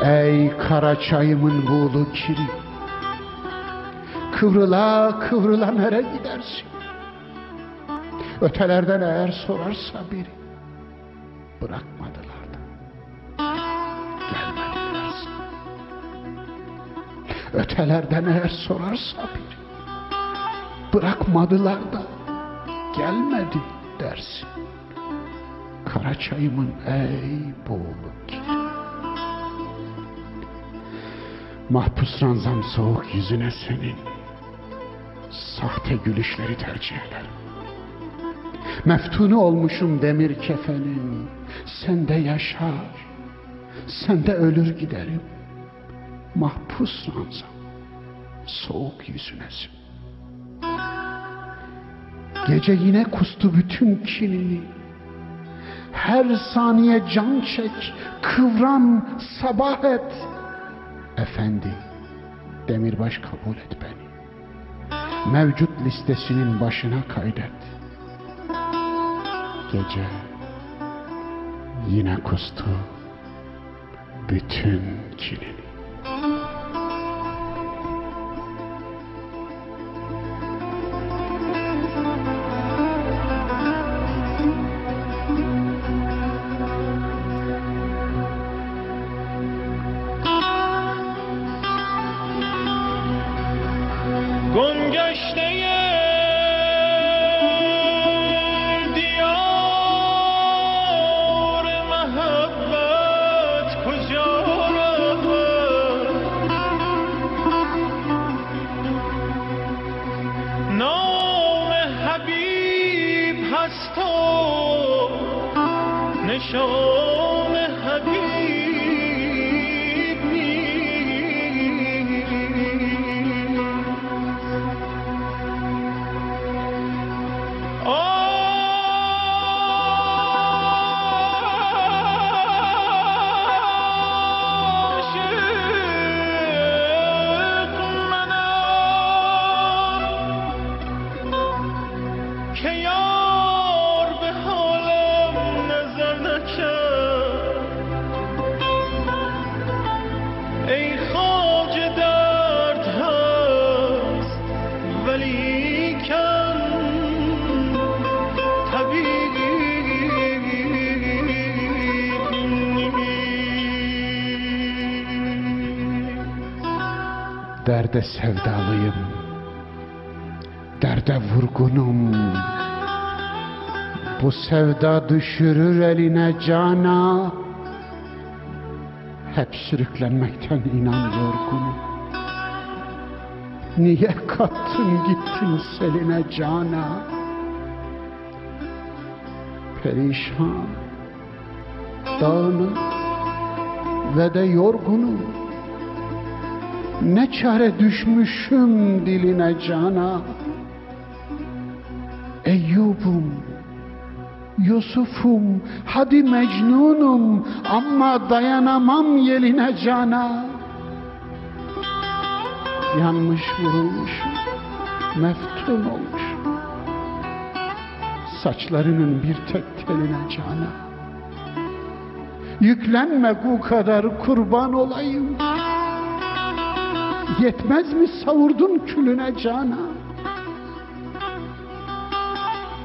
Ey kara çayımın buğulu kiri, kıvrıla kıvrıla nereye gidersin? Ötelerden eğer sorarsa biri, bırakmadılar da gelmedilersin. Ötelerden eğer sorarsa biri, bırakmadılar da gelmedi dersin. Kara çayımın ey buğulu kiri. Mahpus ranzam soğuk yüzüne senin sahte gülüşleri tercih ederim. Meftunu olmuşum demir kefenin, sende yaşar, sende ölür giderim. Mahpus ranzam soğuk yüzünesin. Gece yine kustu bütün kinini, her saniye can çek, kıvran sabah et. Efendi, demirbaş kabul et beni. Mevcut listesinin başına kaydet. Gece yine kustu bütün kinini. گمگشته دیار محبت کجا رود؟ نام حبیب هست و نشان حبیب Derde sevdalıyım, derde vurgunum. Bu sevda düşürür eline cana. Hep sürüklenmekten inan yorgunum. Niye kattın gittin seline cana? Perişan, dağınık ve de yorgunum. Ne çare düşmüşüm diline cana. Eyyubum, Yusuf'um, hadi Mecnun'um, ama dayanamam yeline cana. Yanmış vurulmuşum, meftun olmuşum, saçlarının bir tek teline cana. Yüklenme bu kadar, kurban olayım. Yetmez mi savurdun külüne cana?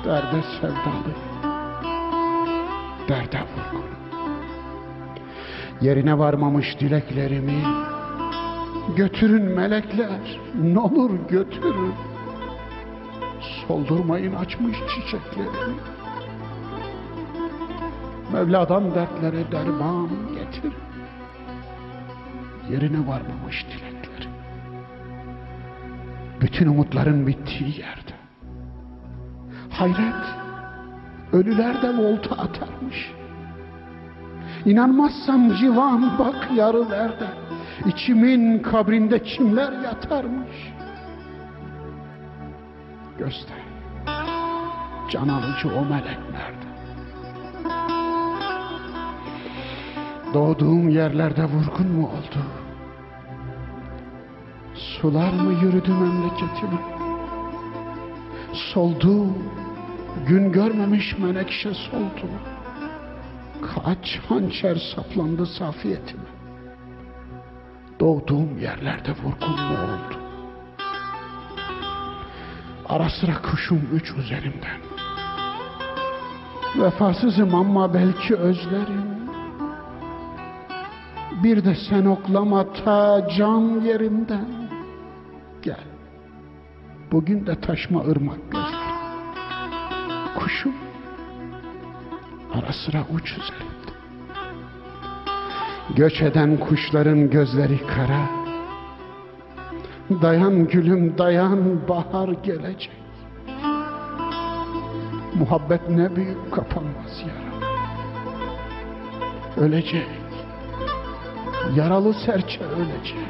Derde sevdalı, derde vurgun. Yerine varmamış dileklerimi götürün melekler, n'olur götürün. Soldurmayın açmış çiçeklerimi. Mevla'dan dertlere derman getir. Yerine varmamış dilekler. Bütün umutların bittiği yerde. Hayret, ölüler de volta atarmış. İnanmazsan civan bak yarılerde, içimin kabrinde kimler yatarmış. Göster, can alıcı o melek nerede? Doğduğum yerlerde vurgun mu oldu? Sular mı yürüdü memleketime? Soldu, gün görmemiş menekşe soldu. Kaç hançer saplandı safiyetime. Doğduğum yerlerde vurgun mu oldu? Ara sıra kuşum üç üzerimden. Vefasızım ama belki özlerim. Bir de sen oklama ta can yerimden. Gel, bugün de taşma ırmak gözlerim. Kuşum, ara sıra uç üzerimde. Göç eden kuşların gözleri kara. Dayan gülüm dayan, bahar gelecek. Muhabbet ne büyük, kapanmaz yara. Ölecek, yaralı serçe ölecek.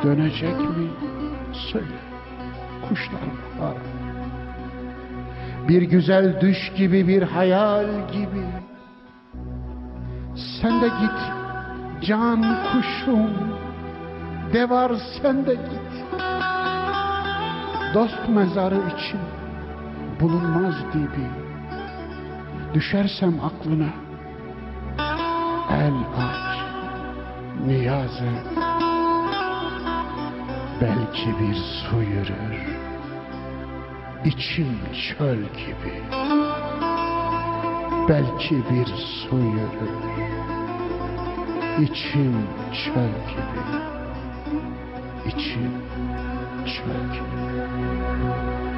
Dönecek mi? Söyle, kuşlar bahar. Bir güzel düş gibi, bir hayal gibi. Sen de git can kuşum, de var sen de git. Dost mezarı için bulunmaz dibi. Düşersem aklına el aç, niyaz et. Belki bir su yürür, içim çöl gibi. Belki bir su yürür, içim çöl gibi. İçim çöl gibi.